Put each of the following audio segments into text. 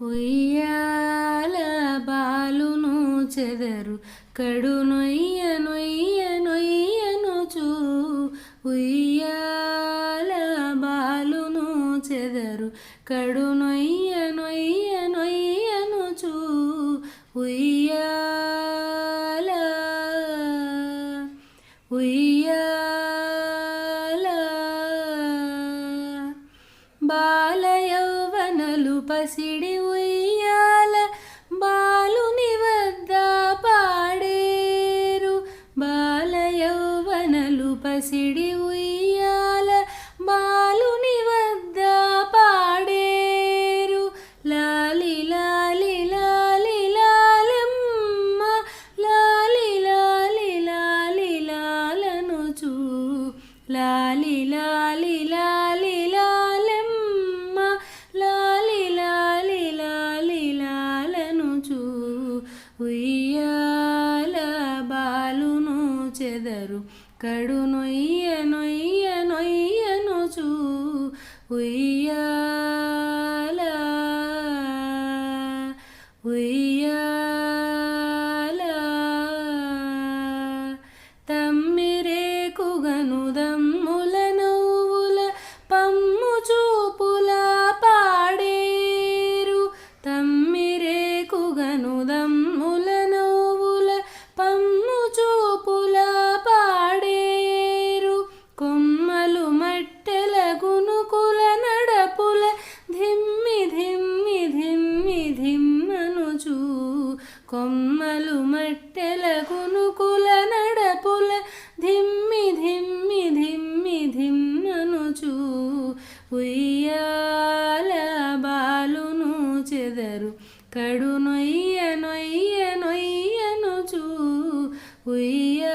ఉయ్యాల బాలును చెదరు కడు నొయ్య నొయ్య నొయ్యనుచు ఉయ్యాల బాలును చెదరు కడు నొయ్య నొయ్య నొయ్యనుచు ఉయ్యాల ఉయ్యాల బాలయౌవనలు పసిడి ఉయ్యాల బాలుని వద్ద పాడేరు బాలయౌవనలు పసిడి ఉయ్యాల బాలుని వద్ద పాడేరు లాలి లాలి లాలి లాలమ్మ లాలి లాలి లాలి లాలనుచు లాలి లాలి లాలి లాలమ్మ లాలి లాలి లాలి లాలనుచు ఉయ్యాల బాలును చెదరు కడు నొయ్య నొయ్య నొయ్యనుచు ఉయ్యాల ఉయ్యాల తమ్మిరేకుగను దమ్ముల నవ్వుల పమ్ము చూపుల పాడేరు తమ్మిరేకుగను దమ్ముల నవ్వుల పమ్ము చూపుల పాడేరు కొమ్మలు మట్టెల గునుకుల నడపుల ధిమ్మి ధిమ్మి ధిమ్మి ధిమ్మనుచు కొమ్మలు మట్టెల గునుకుల నడపుల ధిమ్మి ధిమ్మి ధిమ్మి ధిమ్మనుచు ఉయ్యాల బాలును చెదరు కడు నొయ్య నొయ్య నొయ్యనుచు ఉయ్యాల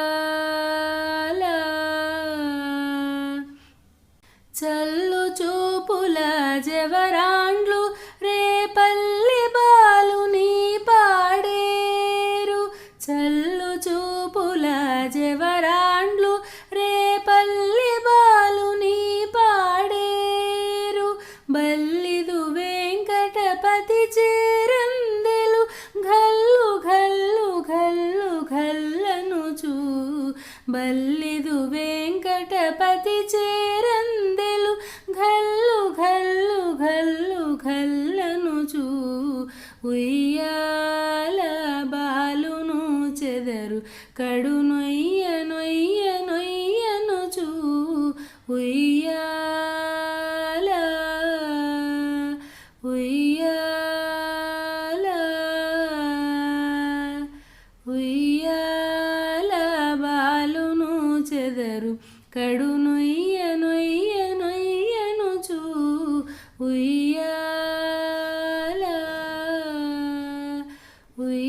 ఉయ్యాల చల్లు చూపుల జవరాండ్లు రేపల్లి బాలుని పాడేరు చల్లు చూపుల జవరాండ్లు రేపల్లి బాలుని పాడేరు బల్లిదు వెంకటపతి చేరందెలు ఘల్లు ఘల్లు ఘల్లు ఘల్లనుచు బల్లిదు వెంకటపతి చేరందెలు ఘల్లు ఘల్లు ఘల్లు ఘల్లనుచు ఉయ్యాల బాలును చెదరు కడు నొయ్య నొయ్య నొయ్యనుచు ఉయ్యాల ఉయ్యాల ఉయ్యాల బాలును చెదరు కడు నొయ్య నొయ్య నొయ్యనుచు ఉయ్యాల ఉయ్యాల